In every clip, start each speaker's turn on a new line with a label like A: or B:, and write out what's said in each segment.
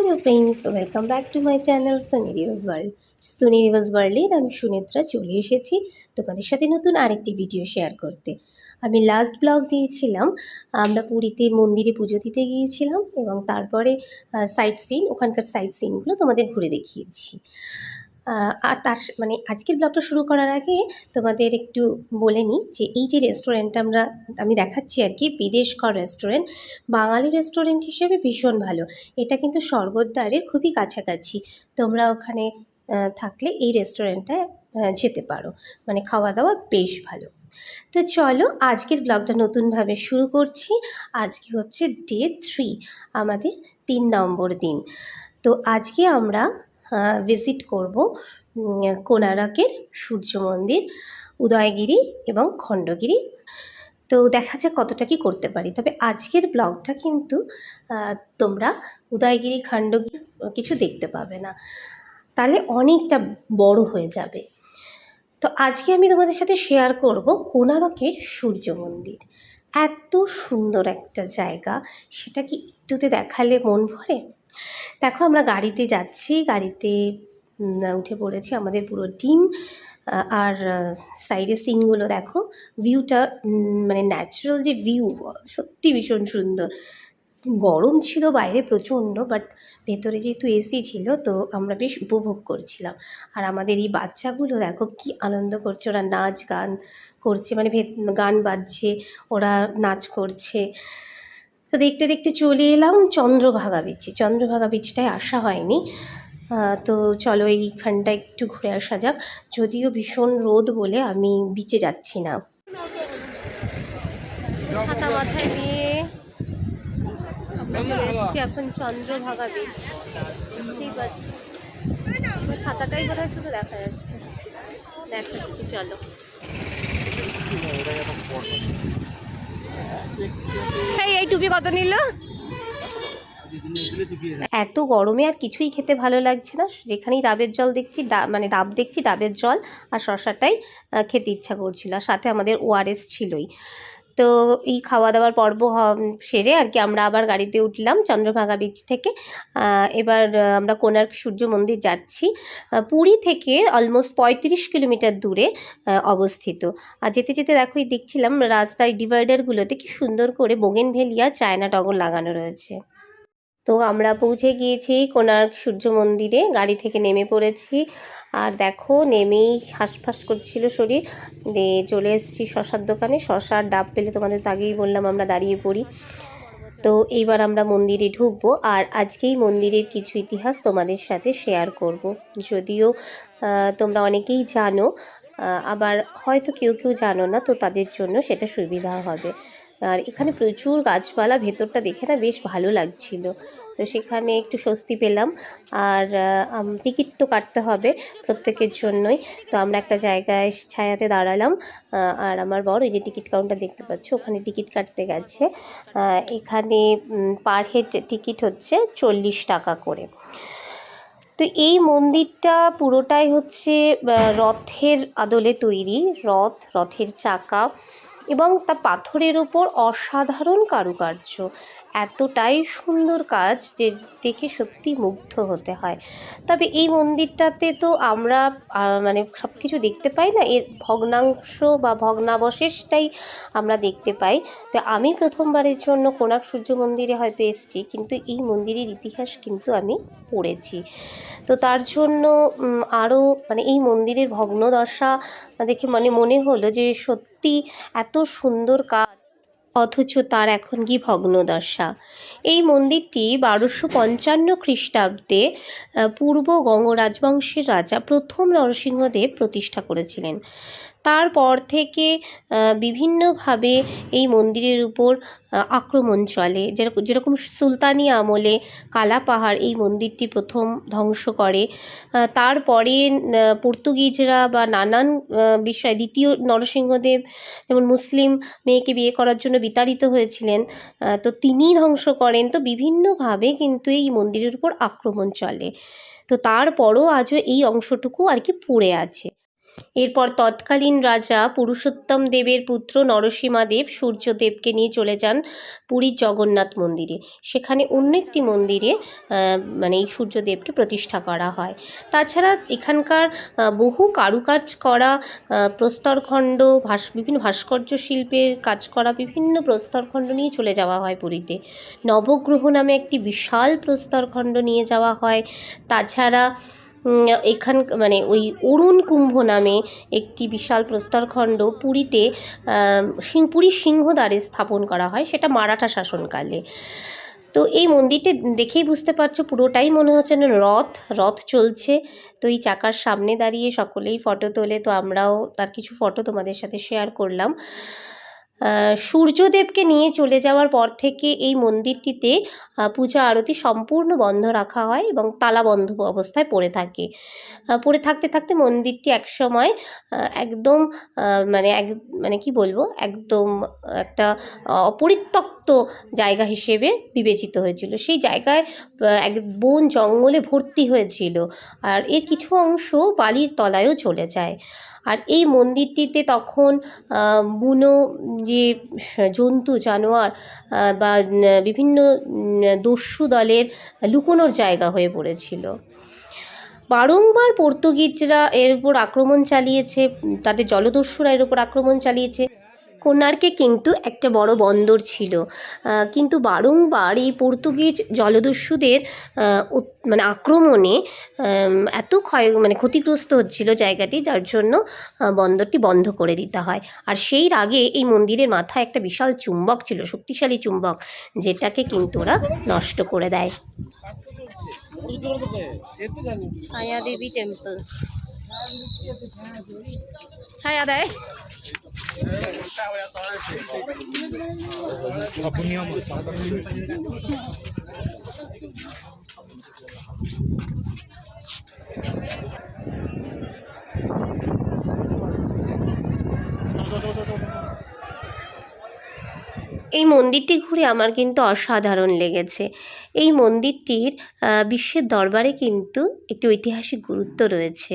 A: Hello friends, welcome back to my channel Suni rivers world. Suni rivers ওয়ার্ল্ডের আমি সুনেত্রা চলে এসেছি তোমাদের সাথে নতুন আরেকটি ভিডিও শেয়ার করতে। আমি লাস্ট ব্লগ দিয়েছিলাম, আমরা পুরীতে মন্দিরে পুজো দিতে গিয়েছিলাম এবং তারপরে সাইট সিন, ওখানকার সাইট সিনগুলো তোমাদের ঘুরে দেখিয়েছি। আর মানে আজকের ব্লগটা শুরু করার আগে তোমাদের একটু বলে নিই যে এই যে রেস্টুরেন্টটা আমি দেখাচ্ছি আর কি, বিদেশকর রেস্টুরেন্ট, বাঙালি রেস্টুরেন্ট হিসেবে ভীষণ ভালো। এটা কিন্তু স্বর্গদ্বারের খুবই কাছাকাছি। তোমরা ওখানে থাকলে এই রেস্টুরেন্টটায় যেতে পারো, মানে খাওয়া দাওয়া বেশ ভালো। তো চলো আজকের ব্লগটা নতুনভাবে শুরু করছি। আজকে হচ্ছে ডে 3, আমাদের 3 নম্বর দিন। তো আজকে আমরা ভিজিট করব কোণারকের সূর্য মন্দির, উদয়গিরি এবং খণ্ডগিরি। তো দেখা যাক কতটা কি করতে পারি। তবে আজকের ব্লগটা কিন্তু তোমরা উদয়গিরি খণ্ডগিরি কিছু দেখতে পাবে না, তাহলে অনেকটা বড় হয়ে যাবে। তো আজকে আমি তোমাদের সাথে শেয়ার করব কোণারকের সূর্য মন্দির। এত সুন্দর একটা জায়গা, সেটা কি একটুতে দেখালে মন ভরে? দেখো আমরা গাড়িতে যাচ্ছি, গাড়িতে উঠে পড়েছি আমাদের পুরো টিম। আর সাইডের সিনগুলো দেখো, ভিউটা মানে ন্যাচারাল যে ভিউ, সত্যি ভীষণ সুন্দর। গরম ছিল বাইরে প্রচণ্ড, বাট ভেতরে যেহেতু এসি ছিল তো আমরা বেশ উপভোগ করছিলাম। আর আমাদের এই বাচ্চাগুলো দেখো কি আনন্দ করছে, ওরা নাচ গান করছে, মানে গান বাজছে, ওরা নাচ করছে। তো দেখতে দেখতে চলে এলাম চন্দ্রভাগা বিচে। চন্দ্রভাগা বিচটায় আসা হয়নি, তো চলো এইখানটা একটু ঘুরে আসা যাক। যদিও ভীষণ রোদ বলে আমি বিচে যাচ্ছি না। ছাতা মাথায় নিয়ে আমরা চলে এসেছি এখন চন্দ্রভাগা বিচ। ঠিক আছে, ছাতাটাই বোধহয় শুধু দেখা যাচ্ছে, দেখাচ্ছি চলো। এই টুপি কত নিল? এত গরমে আর কিছুই খেতে ভালো লাগছে না, যেখানেই ডাবের জল দেখছি, মানে ডাব দেখছি, ডাবের জল আর শশাটাই খেতে ইচ্ছা করছিল, আর সাথে আমাদের ওআরএস ছিলই। তো এই খাওয়া দাওয়ার পর্ব সেরে আর কি আমরা আবার গাড়িতে উঠলাম চন্দ্রভাগা বিচ থেকে। এবার আমরা কোণার্ক সূর্য মন্দির যাচ্ছি। পুরী থেকে অলমোস্ট 35 কিলোমিটার দূরে অবস্থিত। আর যেতে যেতে দেখো দেখছিলাম রাস্তার ডিভাইডারগুলোতে কি সুন্দর করে বোগেনভেলিয়া চায়না টগর লাগানো রয়েছে। তো আমরা পৌঁছে গিয়েছি কোণার্ক সূর্য মন্দিরে, গাড়ি থেকে নেমে পড়েছি। আর দেখো নেমেই হাঁসফাঁস করছিল শরীর, দিয়ে চলে এসেছি শশার দোকানে। শশার ডাব পেলে তোমাদের তো আগেই বললাম আমরা দাঁড়িয়ে পড়ি। তো এইবার আমরা মন্দিরে ঢুকবো, আর আজকেই মন্দিরের কিছু ইতিহাস তোমাদের সাথে শেয়ার করব। যদিও তোমরা অনেকেই জানো, আবার হয়তো কেউ কেউ জানো না, তো তাদের জন্য সেটা সুবিধা হবে। আর এখানে প্রচুর গাছপালা, ভেতরটা দেখে না বেশ ভালো লাগছিল, তো সেখানে একটু স্বস্তি পেলাম। আর টিকিট তো কাটতে হবে প্রত্যেকের জন্যই। তো আমরা একটা জায়গায় ছায়াতে দাঁড়ালাম, আর আমার বর ওই যে টিকিট কাউন্টার দেখতে পাচ্ছ ওখানে টিকিট কাটতে গেছে। এখানে পার হেড টিকিট হচ্ছে 40 টাকা করে। তো এই মন্দিরটা পুরোটাই হচ্ছে রথের আদলে তৈরি, রথের চাকা এবং তা পাথরের উপর অসাধারণ কারুকার্য। এতটাই সুন্দর কাজ যে দেখে সত্যি মুগ্ধ হতে হয়। তবে এই মন্দিরটাতে তো আমরা মানে সব কিছু দেখতে পাই না, এর ভগ্নাংশ বা ভগ্নাবশেষটাই আমরা দেখতে পাই। তো আমি প্রথমবারের জন্য কোণার্ক সূর্য মন্দিরে হয়তো এসেছি, কিন্তু এই মন্দিরের ইতিহাস কিন্তু আমি পড়েছি। তো তার জন্য আরও মানে এই মন্দিরের ভগ্নদশা দেখে মনে হলো যে সত্যি এত সুন্দর কাজ, অথচ তার এখন কি ভগ্নদশা। এই মন্দিরটি 1255 খ্রিস্টাব্দে পূর্ব গঙ্গ রাজবংশের রাজা প্রথম নরসিংহদেব প্রতিষ্ঠা করেছিলেন। তারপর থেকে বিভিন্নভাবে এই মন্দিরের উপর আক্রমণ চলে। যেরকম সুলতানি আমলে কালাপাহাড় এই মন্দিরটি প্রথম ধ্বংস করে। তারপরে পর্তুগিজরা বা নানান বিষয়, দ্বিতীয় নরসিংহদেব যেমন মুসলিম মেয়েকে বিয়ে করার জন্য বিতাড়িত হয়েছিলেন, তো তিনিই ধ্বংস করেন। তো বিভিন্নভাবে কিন্তু এই মন্দিরের উপর আক্রমণ চলে। তো তারপরও আজও এই অংশটুকু আর কি পড়ে আছে। এরপর তৎকালীন রাজা পুরুষোত্তম দেবের পুত্র নরসিংহদেব সূর্যদেবকে নিয়ে চলে যান পুরীর জগন্নাথ মন্দিরে। সেখানে অন্য একটি মন্দিরে মানে এই সূর্যদেবকে প্রতিষ্ঠা করা হয়। তাছাড়া এখানকার বহু কারুকাজ করা প্রস্তরখণ্ড, বিভিন্ন ভাস্কর্য শিল্পের কাজ করা বিভিন্ন প্রস্তরখণ্ড নিয়ে চলে যাওয়া হয় পুরীতে। নবগ্রহ নামে একটি বিশাল প্রস্তরখণ্ড নিয়ে যাওয়া হয়। তাছাড়া এখান মানে ওই অরুণ কুম্ভ নামে একটি বিশাল প্রস্তরখণ্ড পুরীতে পুরীর সিংহদ্বারে স্থাপন করা হয়, সেটা মারাঠা শাসনকালে। তো এই মন্দিরটি দেখেই বুঝতে পারছো পুরোটাই মনে হচ্ছে যেন রথ চলছে। তো এই চাকার সামনে দাঁড়িয়ে সকলেই ফটো তোলে, তো আমরাও তার কিছু ফটো তোমাদের সাথে শেয়ার করলাম। সূর্যদেবকে নিয়ে চলে যাওয়ার পর থেকে এই মন্দিরটিতে পূজা আরতি সম্পূর্ণ বন্ধ রাখা হয় এবং তালাবন্ধ অবস্থায় পড়ে থাকে। পড়ে থাকতে থাকতে মন্দিরটি একসময় একদম মানে কি বলবো, একদম একটা অপরিত্যক্ত জায়গা হিসেবে বিবেচিত হয়েছিল। সেই জায়গায় এক বন জঙ্গলে ভর্তি হয়েছিল, আর এর কিছু অংশ বালির তলায়ও চলে যায়। আর এই মন্দিরটিতে তখন বুনো যে জন্তু জানোয়ার বা বিভিন্ন দস্যু দলের লুকোনোর জায়গা হয়ে পড়েছিল। বারংবার পর্তুগিজরা এর উপর আক্রমণ চালিয়েছে, তাদের জলদস্যুরা এর উপর আক্রমণ চালিয়েছে। কোণার্কে কিন্তু একটা বড় বন্দর ছিল, কিন্তু বারংবার এই পর্তুগিজ জলদস্যুদের মানে আক্রমণে এত ক্ষতিগ্রস্ত হচ্ছিল জায়গাটি, যার জন্য বন্দরটি বন্ধ করে দিতে হয়। আর সেই আগে এই মন্দিরের মাথায় একটা বিশাল চুম্বক ছিল, শক্তিশালী চুম্বক, যেটাকে কিন্তু ওরা নষ্ট করে দেয়। ছায়া দেবী টেম্পল, ছায়া দেয়। এই মন্দিরটি ঘুরে আমার কিন্তু অসাধারণ লেগেছে। এই মন্দিরটির বিশ্বের দরবারে কিন্তু একটি ঐতিহাসিক গুরুত্ব রয়েছে।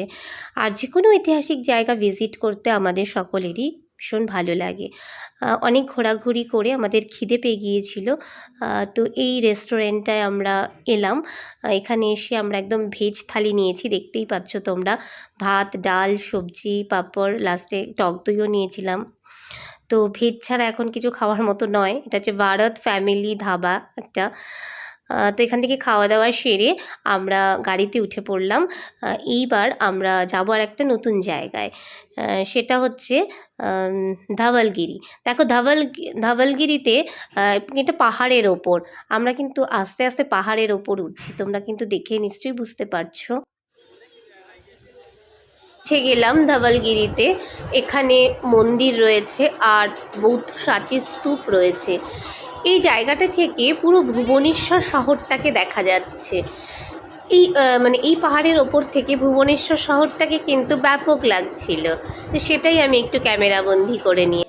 A: আর যে কোনো ঐতিহাসিক জায়গা ভিজিট করতে আমাদের সকলেরই ভীষণ ভালো লাগে। অনেক ঘোরাঘুরি করে আমাদের খিদে পেয়ে গিয়েছিল, তো এই রেস্টুরেন্টটায় আমরা এলাম। এখানে এসে আমরা একদম ভেজ থালি নিয়েছি, দেখতেই পাচ্ছ তোমরা, ভাত, ডাল, সবজি, পাঁপড়, লাস্টে টক দইও নিয়েছিলাম। তো ভেজ ছাড়া এখন কিছু খাওয়ার মতো নয়। এটা হচ্ছে ভারত ফ্যামিলি ধাবা একটা। তো এখান থেকে খাওয়া দাওয়া সেরে আমরা গাড়িতে উঠে পড়লাম। এইবার আমরা যাবো আর একটা নতুন জায়গায়, সেটা হচ্ছে ধওয়ালগিরি। দেখো ধওয়ালগিরিতে এটা পাহাড়ের ওপর, আমরা কিন্তু আস্তে আস্তে পাহাড়ের ওপর উঠছি, তোমরা কিন্তু দেখে নিশ্চয়ই বুঝতে পারছো। গেলাম ধওয়ালগিরিতে, এখানে মন্দির রয়েছে আর বৌদ্ধ প্রাচীর স্তূপ রয়েছে। এই জায়গাটা থেকে পুরো ভুবনেশ্বর শহরটাকে দেখা যাচ্ছে। এই এই পাহাড়ের ওপর থেকে ভুবনেশ্বর শহরটাকে কিন্তু ব্যাপক লাগছিল, তো সেটাই আমি একটু ক্যামেরা বন্দি করে নিয়ে।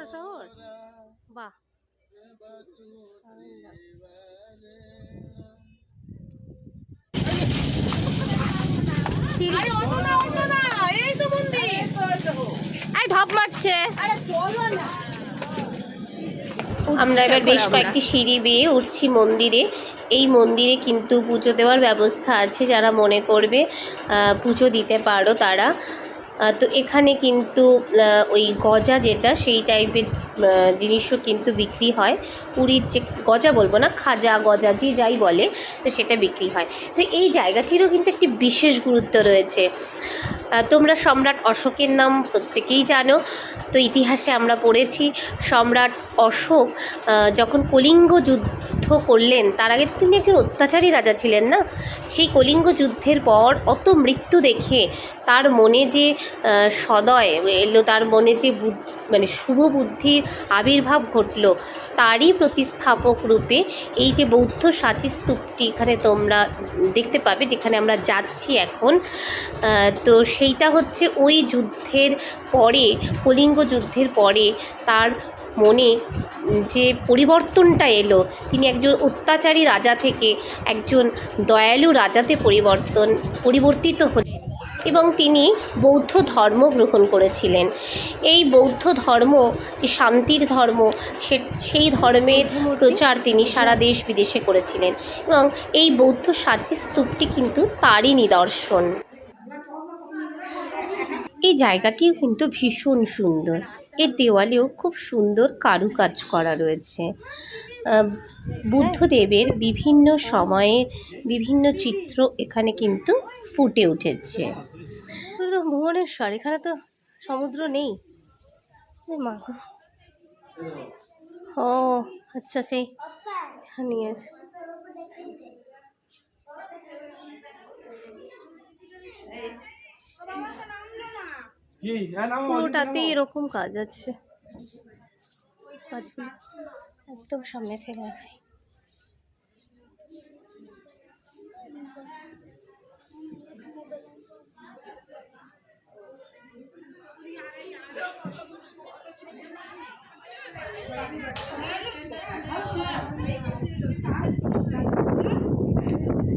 A: বাহ, ঢপ মারছে। আমরা এবার বেশ কয়েকটি সিঁড়ি বেয়ে উঠছি মন্দিরে। এই মন্দিরে কিন্তু পুজো দেওয়ার ব্যবস্থা আছে, যারা মনে করবে পুজো দিতে পারো তারা। তো এখানে কিন্তু ওই গজা যেটা সেই টাইপের জিনিসও কিন্তু বিক্রি হয়। পুরীর যে গজা বলবো না, খাজা গজা যে যাই বলে, তো সেটা বিক্রি হয়। তো এই জায়গাটিরও কিন্তু একটি বিশেষ গুরুত্ব রয়েছে। তোমরা সম্রাট অশোকের নাম প্রত্যেকেই জানো, তো ইতিহাসে আমরা পড়েছি সম্রাট অশোক যখন কলিঙ্গ যুদ্ধ করলেন, তার আগে তিনি একজন অত্যাচারী রাজা ছিলেন না, সেই কলিঙ্গ যুদ্ধের পর অত মৃত্যু দেখে তার মনে যে সদয় এলো, তার মনে যে শুভ বুদ্ধির আবির্ভাব ঘটল, তারই প্রতিস্থাপক রূপে এই যে বৌদ্ধ প্রাচীর স্তূপটি এখানে তোমরা দেখতে পাবে, যেখানে আমরা যাচ্ছি এখন। তো সেইটা হচ্ছে ওই যুদ্ধের পরে, কলিঙ্গ যুদ্ধের পরে তার মনে যে পরিবর্তনটা এলো, তিনি একজন অত্যাচারী রাজা থেকে একজন দয়ালু রাজাতে পরিবর্তিত হলেন। এবং তিনি বৌদ্ধ ধর্ম গ্রহণ করেছিলেন। এই বৌদ্ধ ধর্ম শান্তির ধর্ম, সেই ধর্মের প্রচার তিনি সারা দেশ বিদেশে করেছিলেন এবং এই বৌদ্ধ সাচি স্তূপটি কিন্তু তারই নিদর্শন। এই জায়গাটিও কিন্তু ভীষণ সুন্দর, এর দেওয়ালেও খুব সুন্দর কারুকাজ করা রয়েছে। বুদ্ধদেবের বিভিন্ন সময়ের বিভিন্ন চিত্র এখানে কিন্তু ফুটে উঠেছে। ভুবনেশ্বর, এখানে তো সমুদ্র নেই। মা গো, ও আচ্ছা, সেই নিয়ে পুরোটাতেই এরকম কাজ আছে। কাজগুলো একদম সামনে থেকে দেখাই।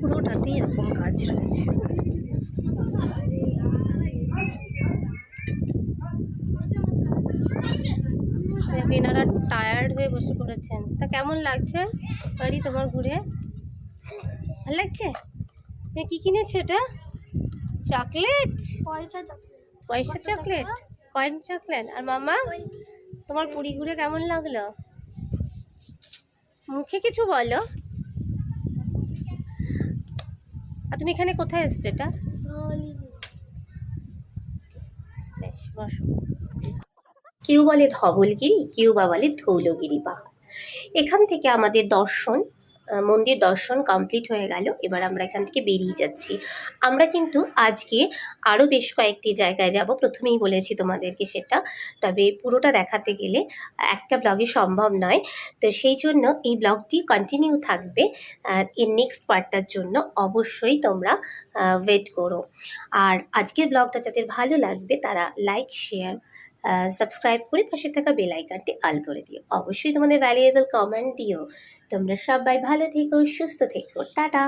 A: পুরোটাতেই এরকম কাজ রয়েছে। এনারা টায়ার্ড হয়ে বসে পড়েছেন। তা কেমন লাগছে বাড়ি তোমার ঘুরে? ভালো লাগছে? তুমি কি কিনেছো? এটা চকলেট, পয়সা চকলেট, কয়েন চকলেট। আর মামা, তোমার পুরী ঘুরে কেমন লাগলো? মুখে কিছু বলো। আর তুমি এখানে কোথায় এসছো? এটা বেশ, বসো। কেউ বলে ধবলগিরি, কেউ বা বলে ধৌলগিরি পাহাড়। এখান থেকে আমাদের মন্দির দর্শন কমপ্লিট হয়ে গেল। এবার আমরা এখান থেকে বেরিয়ে যাচ্ছি। আমরা কিন্তু আজকে আরও বেশ কয়েকটি জায়গায় যাব, প্রথমেই বলেছি তোমাদেরকে সেটা, তবে পুরোটা দেখাতে গেলে একটা ব্লগে সম্ভব নয়। তো সেই জন্য এই ব্লগটি কন্টিনিউ থাকবে। এর নেক্সট পার্টটার জন্য অবশ্যই তোমরা ওয়েট করো। আর আজকের ব্লগটা যাদের ভালো লাগবে তারা লাইক, শেয়ার, সাবস্ক্রাইব করে পাশে থাকা বেল আইকনটি অল করে দিও। অবশ্যই তোমাদের ভ্যালুয়েবল কমেন্ট দিও। তোমরা সবাই ভালো থেকো, সুস্থ থেকো। টাটা।